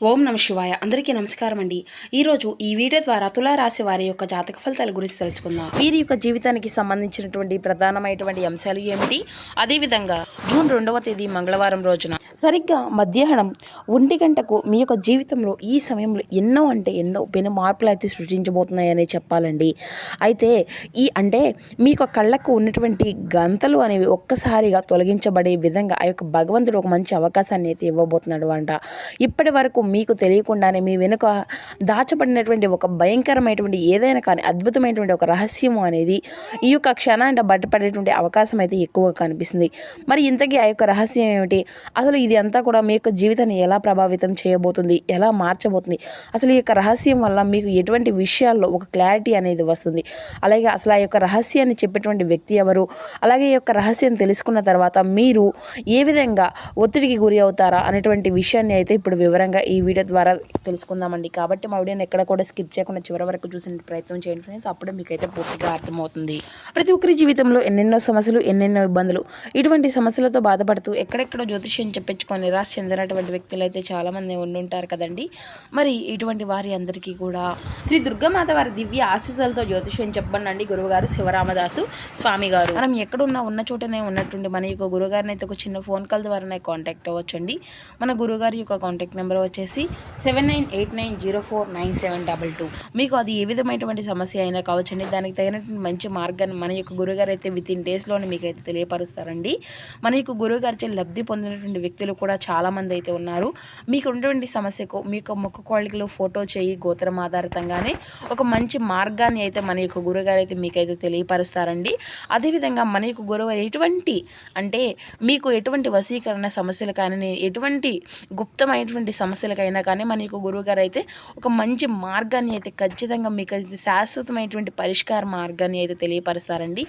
ఓం నమ శివాయ. అందరికీ నమస్కారం అండి. ఈరోజు ఈ వీడియో ద్వారా తులారాశి వారి యొక్క జాతక ఫలితాల గురించి తెలుసుకుందాం. వీరి యొక్క జీవితానికి సంబంధించినటువంటి ప్రధానమైనటువంటి అంశాలు ఏమిటి, అదేవిధంగా జూన్ 2వ తేదీ మంగళవారం రోజున సరిగ్గా మధ్యాహ్నం 1 గంటకు మీ యొక్క జీవితంలో ఈ సమయంలో ఎన్నో పెను మార్పులు అయితే సృష్టించబోతున్నాయని చెప్పాలండి. అయితే మీ యొక్క కళ్ళకు ఉన్నటువంటి గంతలు అనేవి ఒక్కసారిగా తొలగించబడే విధంగా ఆ యొక్క భగవంతుడు ఒక మంచి అవకాశాన్ని అయితే ఇవ్వబోతున్నాడు అంట. ఇప్పటి వరకు మీకు తెలియకుండానే మీ వెనుక దాచబడినటువంటి ఒక భయంకరమైనటువంటి ఏదైనా కానీ అద్భుతమైనటువంటి ఒక రహస్యము అనేది ఈ యొక్క క్షణాన్ని బయటపడేటువంటి అవకాశం అయితే ఎక్కువగా కనిపిస్తుంది. మరి ఇంతకీ ఆ యొక్క రహస్యం ఏమిటి, అసలు ఇది అంతా కూడా మీ యొక్క జీవితాన్ని ఎలా ప్రభావితం చేయబోతుంది, ఎలా మార్చబోతుంది, అసలు ఈ యొక్క రహస్యం వల్ల మీకు ఎటువంటి విషయాల్లో ఒక క్లారిటీ అనేది వస్తుంది, అలాగే అసలు ఆ యొక్క రహస్యాన్ని చెప్పేటువంటి వ్యక్తి ఎవరు, అలాగే ఈ యొక్క రహస్యం తెలుసుకున్న తర్వాత మీరు ఏ విధంగా ఒత్తిడికి గురి అవుతారా అనేటువంటి విషయాన్ని అయితే ఇప్పుడు వివరంగా ఈ వీడియో ద్వారా తెలుసుకుందామండి. కాబట్టి మా వీడియోని ఎక్కడ కూడా స్కిప్ చేయకుండా చివరి వరకు చూసిన ప్రయత్నం చేయండి ఫ్రెండ్స్. అప్పుడే మీకైతే పూర్తిగా అర్థమవుతుంది. ప్రతి ఒక్కరి జీవితంలో ఎన్నెన్నో సమస్యలు, ఎన్నెన్నో ఇబ్బందులు, ఇటువంటి సమస్యలతో బాధపడుతూ ఎక్కడెక్కడో జ్యోతిష్యం చెప్పించుకొని నిరాశ చెందినటువంటి వ్యక్తులు అయితే చాలామంది ఉండుంటారు కదండి. మరి ఇటువంటి వారి అందరికీ కూడా శ్రీ దుర్గామాత వారి దివ్య ఆశీస్సులతో జ్యోతిష్యం చెప్పండి గురువుగారు శివరామదాసు స్వామి గారు. మనం ఎక్కడున్నా ఉన్న చోటనే ఉన్నటువంటి మన యొక్క గురుగారిని అయితే ఒక చిన్న ఫోన్ కాల్ ద్వారా కాంటాక్ట్ అవ్వచ్చండి. మన గురుగారి యొక్క కాంటాక్ట్ నెంబర్ వచ్చేసి 7989049722. మీకు అది ఏ విధమైనటువంటి సమస్య అయినా కావచ్చండి, దానికి తగినటువంటి మంచి మార్గాన్ని మన యొక్క గురుగారు అయితే విత్ ఇన్ డేస్లోనే మీకు అయితే తెలియపరుస్తారండి. మన యొక్క గురుగారిచే లబ్ధి పొందినటువంటి వ్యక్తులు కూడా చాలామంది అయితే ఉన్నారు. మీకు ఉన్నటువంటి సమస్యకు మీ యొక్క ముఖ కోళికలు, ఫోటో చేయి, గోత్రం ఆధారితంగానే ఒక మంచి మార్గాన్ని అయితే మన యొక్క గురుగారు అయితే మీకైతే తెలియపరుస్తారండి. అదేవిధంగా మన యొక్క గురువు మీకు ఎటువంటి వశీకరణ సమస్యలు కానీ, ఎటువంటి గుప్తమైనటువంటి సమస్యలకైనా కానీ మన యొక్క గురువుగారు అయితే ఒక మంచి మార్గాన్ని అయితే ఖచ్చితంగా మీకు అయితే శాశ్వతమైనటువంటి పరిష్కార మార్గాన్ని అయితే తెలియపరుస్తారండి.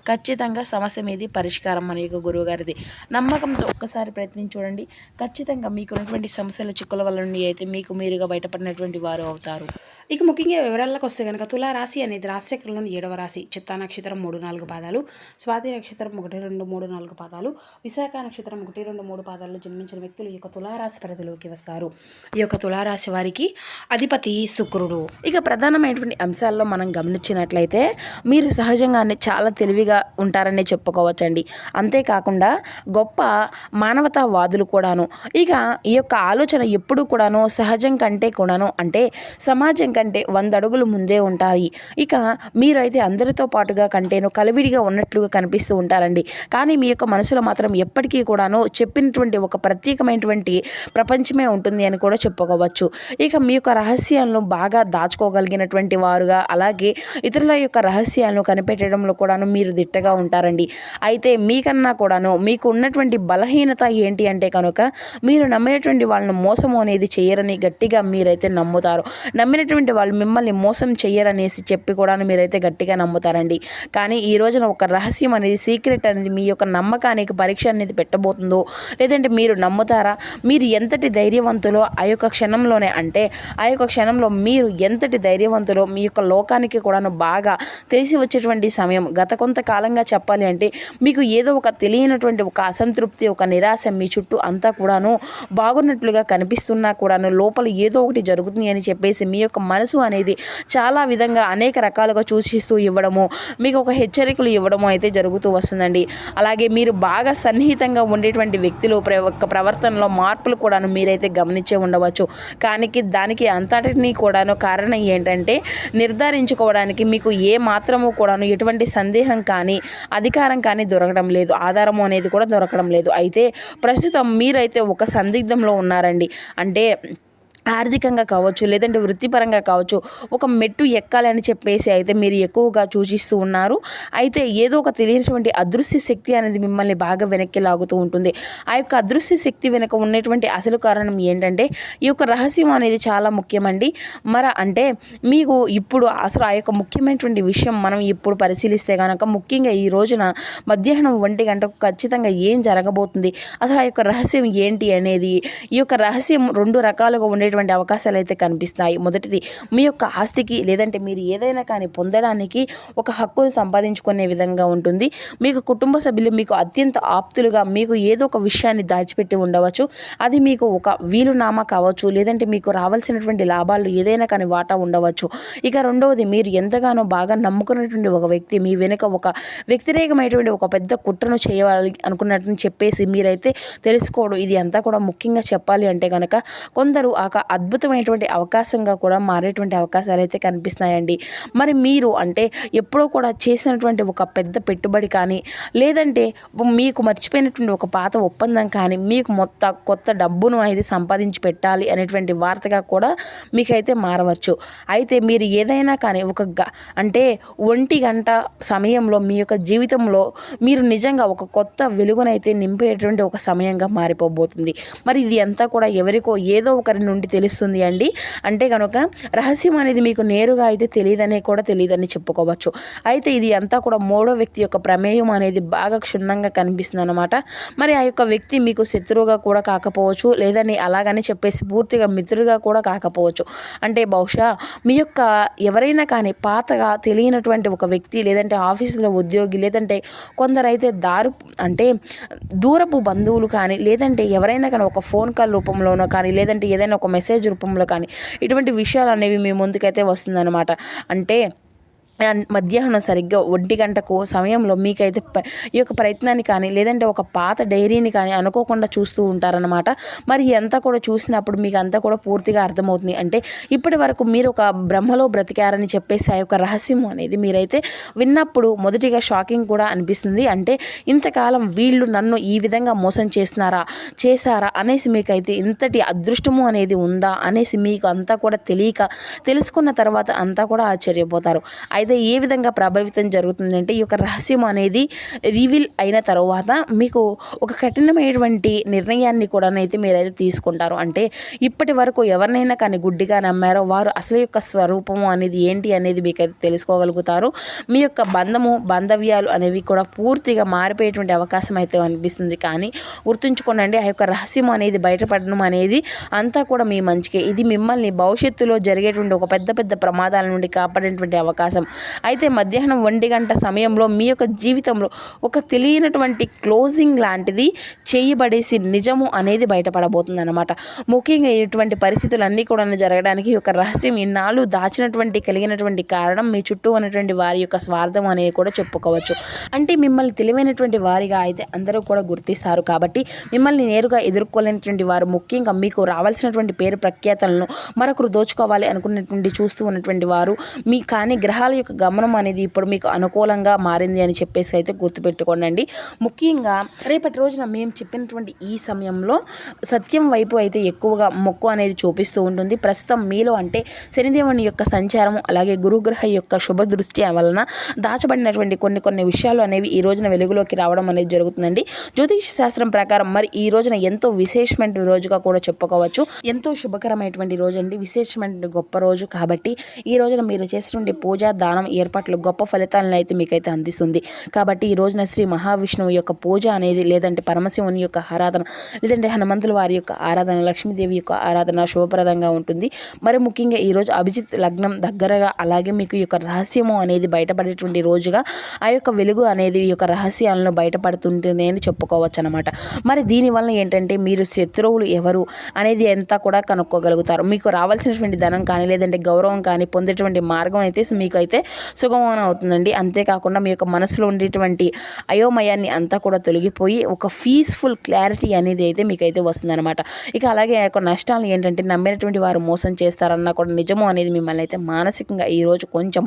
ఖచ్చితంగా సమస్య మీది పరిష్కారం మన యొక్క గురువుగారిది. నమ్మకంతో ఒక్కసారి ప్రయత్నించి చూడండి. ఖచ్చితంగా మీకు ఉన్నటువంటి సమస్యల చిక్కుల వల్ల నుండి అయితే మీకు మీరుగా బయటపడినటువంటి వారు అవుతారు. ఇక ముఖ్యంగా వివరాలకు వస్తే కనుక తులారాశి అనేది రాశిచక్రంలోని 7వ రాశి. చిత్తా నక్షత్రం 3-4 పాదాలు, స్వాతి నక్షత్రం 1-2-3-4 పాదాలు, విశాఖ నక్షత్రం 1-2-3 పాదాల్లో జన్మించిన వ్యక్తులు ఈ యొక్క తులారాశి పరిధిలోకి వస్తారు. ఈ యొక్క తులారాశి వారికి అధిపతి శుక్రుడు. ఇక ప్రధానమైనటువంటి అంశాల్లో మనం గమనించినట్లయితే మీరు సహజంగానే చాలా తెలివిగా ఉంటారనే చెప్పుకోవచ్చండి. అంతేకాకుండా గొప్ప మానవతావాదులు కూడాను. ఇక ఈ యొక్క ఆలోచన ఎప్పుడు కూడాను సహజం కంటే కూడాను సమాజం కంటే 100 అడుగులు ముందే ఉంటాయి. ఇక మీరైతే అందరితో పాటుగా కంటేను కలివిడిగా ఉన్నట్లుగా కనిపిస్తూ ఉంటారండి. కానీ మీ యొక్క మనసులో మాత్రం ఎప్పటికీ కూడాను చెప్పినటువంటి ఒక ప్రత్యేకమైనటువంటి ప్రపంచమే ఉంటుంది అని కూడా చెప్పుకోవచ్చు. ఇక మీ యొక్క రహస్యాలను బాగా దాచుకోగలిగినటువంటి వారుగా, అలాగే ఇతరుల యొక్క రహస్యాలను కనిపెట్టడంలో కూడాను మీరు దిట్టగా ఉంటారండి. అయితే మీకన్నా కూడాను మీకు ఉన్నటువంటి బలహీనత ఏంటి అంటే కనుక మీరు నమ్మినటువంటి వాళ్ళను మోసము అనేది చేయరని గట్టిగా మీరైతే నమ్ముతారు. నమ్మినటువంటి వాళ్ళు మిమ్మల్ని మోసం చేయరనేసి చెప్పి కూడా మీరైతే గట్టిగా నమ్ముతారండి. కానీ ఈ రోజున ఒక రహస్యం అనేది, సీక్రెట్ అనేది మీ యొక్క నమ్మకానికి పరీక్ష అనేది పెట్టబోతుందో, లేదంటే మీరు నమ్ముతారా, మీరు ఎంతటి ధైర్యవంతులో ఆ యొక్క క్షణంలోనే ఆ యొక్క క్షణంలో మీరు ఎంతటి ధైర్యవంతులో మీ యొక్క లోకానికి కూడాను బాగా తెలిసి వచ్చేటువంటి సమయం. గత కొంతకాలంగా చెప్పాలి అంటే మీకు ఏదో ఒక తెలియనటువంటి ఒక అసంతృప్తి, ఒక నిరాశ మీ చుట్టూ అంతా కూడాను బాగున్నట్లుగా కనిపిస్తున్నా కూడాను లోపల ఏదో ఒకటి జరుగుతుంది అని చెప్పేసి మీ యొక్క మనసు అనేది చాలా విధంగా అనేక రకాలుగా సూచిస్తూ ఇవ్వడము, మీకు ఒక హెచ్చరికలు ఇవ్వడము అయితే జరుగుతూ వస్తుందండి. అలాగే మీరు బాగా సన్నిహితంగా ఉండేటువంటి వ్యక్తులు ప్రవర్తనలో మార్పులు కూడాను మీరైతే గమనించే ఉండవచ్చు. కానీ దానికి అంతటినీ కూడాను కారణం ఏంటంటే నిర్ధారించుకోవడానికి మీకు ఏ మాత్రము కూడాను ఎటువంటి సందేహం కానీ, అధికారం కానీ దొరకడం లేదు, ఆధారము అనేది కూడా దొరకడం లేదు. అయితే ప్రస్తుతం మీరైతే ఒక సందిగ్ధంలో ఉన్నారండి. ఆర్థికంగా కావచ్చు, లేదంటే వృత్తిపరంగా కావచ్చు, ఒక మెట్టు ఎక్కాలి అని చెప్పేసి అయితే మీరు ఎక్కువగా సూచిస్తూ ఉన్నారు. అయితే ఏదో ఒక తెలియనటువంటి అదృశ్య శక్తి అనేది మిమ్మల్ని బాగా వెనక్కి లాగుతూ ఉంటుంది. ఆ యొక్క అదృశ్య శక్తి వెనుక ఉన్నటువంటి అసలు కారణం ఏంటంటే ఈ యొక్క రహస్యం అనేది చాలా ముఖ్యమండి. మీకు ఇప్పుడు అసలు ఆ యొక్క ముఖ్యమైనటువంటి విషయం మనం ఇప్పుడు పరిశీలిస్తే కనుక ముఖ్యంగా ఈ రోజున మధ్యాహ్నం 1 గంటకు ఖచ్చితంగా ఏం జరగబోతుంది, అసలు ఆ యొక్క రహస్యం ఏంటి అనేది, ఈ యొక్క రహస్యం 2 రకాలుగా ఉండే వచ్చేటువంటి అవకాశాలు అయితే కనిపిస్తాయి. మొదటిది మీ యొక్క ఆస్తికి లేదంటే మీరు ఏదైనా కానీ పొందడానికి ఒక హక్కును సంపాదించుకునే విధంగా ఉంటుంది. మీకు కుటుంబ సభ్యులు మీకు అత్యంత ఆప్తులుగా మీకు ఏదో ఒక విషయాన్ని దాచిపెట్టి ఉండవచ్చు. అది మీకు ఒక వీలునామా కావచ్చు, లేదంటే మీకు రావాల్సినటువంటి లాభాలు ఏదైనా కానీ వాటా ఉండవచ్చు. ఇక రెండవది మీరు ఎంతగానో బాగా నమ్ముకున్నటువంటి ఒక వ్యక్తి మీ వెనుక ఒక వ్యతిరేకమైనటువంటి ఒక పెద్ద కుట్రను చేయాలి అనుకున్నట్టు చెప్పేసి మీరైతే తెలుసుకోవడం. ఇది అంతా కూడా ముఖ్యంగా చెప్పాలి అంటే కనుక కొందరు ఒక అద్భుతమైనటువంటి అవకాశంగా కూడా మారేటువంటి అవకాశాలు అయితే కనిపిస్తున్నాయండి. మరి మీరు అంటే ఎప్పుడో కూడా చేసినటువంటి ఒక పెద్ద పెట్టుబడి కానీ లేదంటే మీకు మర్చిపోయినటువంటి ఒక పాత ఒప్పందం కానీ మీకు కొత్త డబ్బును అయితే సంపాదించి పెట్టాలి అనేటువంటి వార్తగా కూడా మీకైతే మారవచ్చు. అయితే మీరు ఏదైనా కానీ అంటే 1 గంట సమయంలో మీ యొక్క జీవితంలో మీరు నిజంగా ఒక కొత్త వెలుగునైతే నింపేటువంటి ఒక సమయంగా మారిపోబోతుంది. మరి ఇది అంతా కూడా ఎవరికో ఏదో ఒకరి నుండి తెలుస్తుంది అండి. అంటే కనుక రహస్యం అనేది మీకు నేరుగా అయితే తెలియదని చెప్పుకోవచ్చు. అయితే ఇది అంతా కూడా మూడో వ్యక్తి యొక్క ప్రమేయం అనేది బాగా క్షుణ్ణంగా కనిపిస్తుంది అన్నమాట. మరి ఆ యొక్క వ్యక్తి మీకు శత్రువుగా కూడా కాకపోవచ్చు, లేదని అలాగని చెప్పేసి పూర్తిగా మిత్రుడిగా కూడా కాకపోవచ్చు. అంటే బహుశా మీ యొక్క ఎవరైనా కానీ పాతగా తెలియనటువంటి ఒక వ్యక్తి, లేదంటే ఆఫీసులో ఉద్యోగి, లేదంటే కొందరైతే దూరపు బంధువులు కానీ, లేదంటే ఎవరైనా కానీ ఒక ఫోన్ కాల్ రూపంలోనో కానీ, లేదంటే ఏదైనా ఒక మెసేజ్ రూపంలో కానీ ఇటువంటి విషయాలు అనేవి మీ ముందుకైతే వస్తుందన్నమాట. అంటే మధ్యాహ్నం సరిగ్గా 1 గంటకు సమయంలో మీకైతే ఈ యొక్క ప్రయత్నాన్ని కానీ, లేదంటే ఒక పాత డైరీని కానీ అనుకోకుండా చూస్తూ ఉంటారనమాట. మరి అంతా కూడా చూసినప్పుడు మీకు అంతా కూడా పూర్తిగా అర్థమవుతుంది. అంటే ఇప్పటి వరకు మీరు ఒక బ్రహ్మలో బ్రతికారని చెప్పేసి ఆ యొక్క రహస్యం అనేది మీరైతే విన్నప్పుడు మొదటిగా షాకింగ్ కూడా అనిపిస్తుంది. అంటే ఇంతకాలం వీళ్ళు నన్ను ఈ విధంగా మోసం చేశారా అనేసి మీకైతే ఇంతటి అదృష్టము అనేది ఉందా అనేసి మీకు అంతా కూడా తెలుసుకున్న తర్వాత అంతా కూడా ఆశ్చర్యపోతారు. అయితే ఏ విధంగా ప్రభావితం జరుగుతుందంటే ఈ యొక్క రహస్యం అనేది రివీల్ అయిన తర్వాత మీకు ఒక కఠినమైనటువంటి నిర్ణయాన్ని కూడా అయితే మీరైతే తీసుకుంటారు. అంటే ఇప్పటి వరకు ఎవరినైనా కానీ గుడ్డిగా నమ్మారో వారు అసలు యొక్క స్వరూపము అనేది ఏంటి అనేది మీకైతే తెలుసుకోగలుగుతారు. మీ యొక్క బాంధవ్యాలు అనేవి కూడా పూర్తిగా మారిపోయేటువంటి అవకాశం అయితే అనిపిస్తుంది. కానీ గుర్తుంచుకోనండి, ఆ యొక్క రహస్యం అనేది బయటపడడం అనేది అంతా కూడా మీ మంచికే. ఇది మిమ్మల్ని భవిష్యత్తులో జరిగేటువంటి ఒక పెద్ద ప్రమాదాల నుండి కాపాడేటువంటి అవకాశం. అయితే మధ్యాహ్నం 1 గంట సమయంలో మీ యొక్క జీవితంలో ఒక తెలియనటువంటి క్లోజింగ్ లాంటిది చేయబడేసి నిజము అనేది బయటపడబోతుంది అన్నమాట. ముఖ్యంగా ఇటువంటి పరిస్థితులన్నీ కూడా జరగడానికి ఒక రహస్యం ఇన్నాళ్ళు కలిగినటువంటి కారణం మీ చుట్టూ ఉన్నటువంటి వారి యొక్క స్వార్థం అనేది కూడా చెప్పుకోవచ్చు. అంటే మిమ్మల్ని తెలివైనటువంటి వారిగా అయితే అందరూ కూడా గుర్తిస్తారు. కాబట్టి మిమ్మల్ని నేరుగా ఎదుర్కోలేనటువంటి వారు, ముఖ్యంగా మీకు రావాల్సినటువంటి పేరు ప్రఖ్యాతలను మరొకరు దోచుకోవాలి అనుకున్నటువంటి చూస్తూ ఉన్నటువంటి వారు కానీ గ్రహాల యొక్క గమనం అనేది ఇప్పుడు మీకు అనుకూలంగా మారింది అని చెప్పేసి అయితే గుర్తుపెట్టుకోండి. ముఖ్యంగా రేపటి రోజున మేము చెప్పినటువంటి ఈ సమయంలో సత్యం వైపు అయితే ఎక్కువగా మొక్కు అనేది చూపిస్తూ ఉంటుంది. ప్రస్తుతం మీలో అంటే శనిదేవుని యొక్క సంచారం, అలాగే గురుగ్రహ యొక్క శుభ దృష్టి వలన దాచబడినటువంటి కొన్ని విషయాలు అనేవి ఈ రోజున వెలుగులోకి రావడం అనేది జరుగుతుందండి. జ్యోతిష శాస్త్రం ప్రకారం మరి ఈ రోజున ఎంతో విశేషమైన రోజుగా కూడా చెప్పుకోవచ్చు. ఎంతో శుభకరమైనటువంటి రోజు అండి, విశేషమైన గొప్ప రోజు. కాబట్టి ఈ రోజున మీరు చేసినటువంటి పూజ, దానం, ఏర్పాట్లు గొప్ప ఫలితాలను అయితే మీకైతే అందిస్తుంది. కాబట్టి ఈ రోజున శ్రీ మహావిష్ణువు యొక్క పూజ అనేది, లేదంటే పరమశివుని యొక్క ఆరాధన, లేదంటే హనుమంతుల వారి యొక్క ఆరాధన, లక్ష్మీదేవి యొక్క ఆరాధన శుభప్రదంగా ఉంటుంది. మరి ముఖ్యంగా ఈరోజు అభిజిత్ లగ్నం దగ్గరగా, అలాగే మీకు ఈ యొక్క రహస్యము అనేది బయటపడేటువంటి రోజుగా ఆ యొక్క వెలుగు అనేది ఈ యొక్క రహస్యాలను బయటపడుతుంది అని చెప్పుకోవచ్చు అనమాట. మరి దీనివల్ల ఏంటంటే మీరు శత్రువులు ఎవరు అనేది అంతా కూడా కనుక్కోగలుగుతారు. మీకు రావాల్సినటువంటి ధనం కానీ, లేదంటే గౌరవం కానీ పొందేటువంటి మార్గం అయితే మీకు అయితే సుగమం అవుతుందండి. అంతేకాకుండా మీ యొక్క మనసులో ఉండేటువంటి అయోమయాన్ని అంతా కూడా తొలగిపోయి ఒక పీస్ఫుల్ క్లారిటీ అనేది అయితే మీకైతే వస్తుందన్నమాట. ఇక అలాగే ఆ యొక్క నష్టాలు ఏంటంటే నమ్మినటువంటి వారు మోసం చేస్తారన్నా కూడా నిజము అనేది మిమ్మల్ని అయితే మానసికంగా ఈరోజు కొంచెం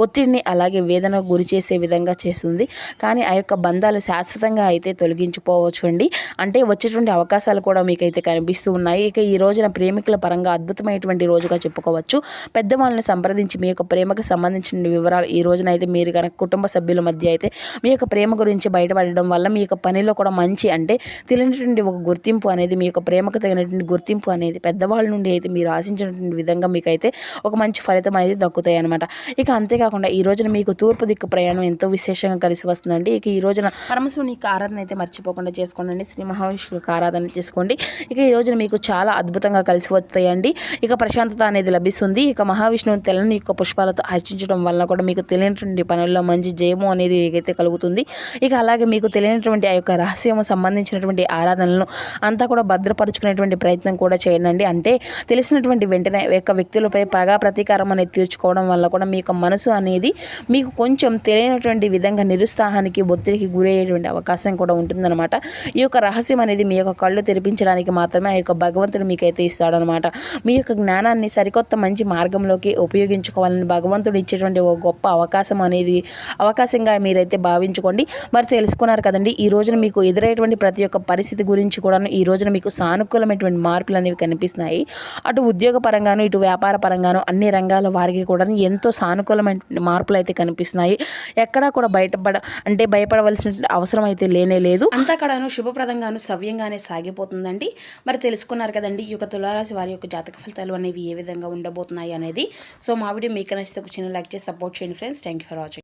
ఒత్తిడిని, అలాగే వేదనకు గురి చేసే విధంగా చేస్తుంది. కానీ ఆ యొక్క బంధాలు శాశ్వతంగా అయితే తొలగించుకోవచ్చు అండి. అంటే వచ్చేటువంటి అవకాశాలు కూడా మీకైతే కనిపిస్తూ ఉన్నాయి. ఇక ఈ రోజున ప్రేమికుల పరంగా అద్భుతమైనటువంటి రోజుగా చెప్పుకోవచ్చు. పెద్దవాళ్ళని సంప్రదించి మీ యొక్క ప్రేమకు సంబంధించిన సంబంధించినటువంటి వివరాలు ఈ రోజున అయితే మీరు కనుక కుటుంబ సభ్యుల మధ్య అయితే మీ యొక్క ప్రేమ గురించి బయటపడడం వల్ల మీ యొక్క పనిలో కూడా మంచి అంటే తెలియనటువంటి ఒక గుర్తింపు అనేది మీ యొక్క ప్రేమకు తగినటువంటి గుర్తింపు అనేది పెద్దవాళ్ళ నుండి అయితే మీరు ఆశించినటువంటి విధంగా మీకైతే ఒక మంచి ఫలితం అనేది దక్కుతాయి అనమాట. ఇక అంతేకాకుండా ఈ రోజున మీకు తూర్పు దిక్కు ప్రయాణం ఎంతో విశేషంగా కలిసి వస్తుందండి. ఇక ఈ రోజున పరమశివుని యొక్క ఆరాధన అయితే మర్చిపోకుండా చేసుకోండి. శ్రీ మహావిష్ణువు యొక్క ఆరాధన చేసుకోండి. ఇక ఈ రోజున మీకు చాలా అద్భుతంగా కలిసి వస్తాయండి. ఇక ప్రశాంతత అనేది లభిస్తుంది. ఇక మహావిష్ణువుని తెల్లని యొక్క పుష్పాలతో అర్చించడం వల్ల కూడా మీకు తెలియనటువంటి పనుల్లో మంచి జయము అనేది ఏకైతే కలుగుతుంది. ఇక అలాగే మీకు తెలియనటువంటి ఆ యొక్క రహస్యము సంబంధించినటువంటి ఆరాధనలను అంతా కూడా భద్రపరుచుకునేటువంటి ప్రయత్నం కూడా చేయండి. అంటే తెలిసినటువంటి వెంటనే యొక్క వ్యక్తులపై పగా ప్రతీకారం అనేది తీర్చుకోవడం వల్ల కూడా మీ యొక్క మనసు అనేది మీకు కొంచెం తెలియనటువంటి విధంగా నిరుత్సాహానికి ఒత్తిడికి గురయ్యేటువంటి అవకాశం కూడా ఉంటుందన్నమాట. ఈ యొక్క రహస్యం అనేది మీ యొక్క కళ్ళు తెరిపించడానికి మాత్రమే ఆ యొక్క భగవంతుడు మీకైతే ఇస్తాడనమాట. మీ యొక్క జ్ఞానాన్ని సరికొత్త మంచి మార్గంలోకి ఉపయోగించుకోవాలని భగవంతుడు ఇచ్చేటువంటి ఒక గొప్ప అవకాశంగా మీరైతే భావించుకోండి. మరి తెలుసుకున్నారు కదండి, ఈ రోజున మీకు ఎదురయ్యేటువంటి ప్రతి ఒక్క పరిస్థితి గురించి కూడా ఈ రోజున మీకు సానుకూలమైనటువంటి మార్పులు అనేవి కనిపిస్తున్నాయి. అటు ఉద్యోగ పరంగాను ఇటు వ్యాపార పరంగాను అన్ని రంగాల వారికి కూడా ఎంతో సానుకూలమైన మార్పులు అయితే కనిపిస్తున్నాయి. ఎక్కడా కూడా భయపడవలసిన అవసరం అయితే లేనే లేదు. అంతా కూడాను శుభప్రదంగాను సవ్యంగానే సాగిపోతుందండి. మరి తెలుసుకున్నారు కదండి ఈ యొక్క తులారాశి వారి యొక్క జాతక ఫలితాలు అనేవి ఏ విధంగా ఉండబోతున్నాయి అనేది. సో మా వీడియో మీకు నచ్చితే ఒక చిన్న లైక్ చేసి సపోర్ట్ చేయండి friends. Thank you for watching.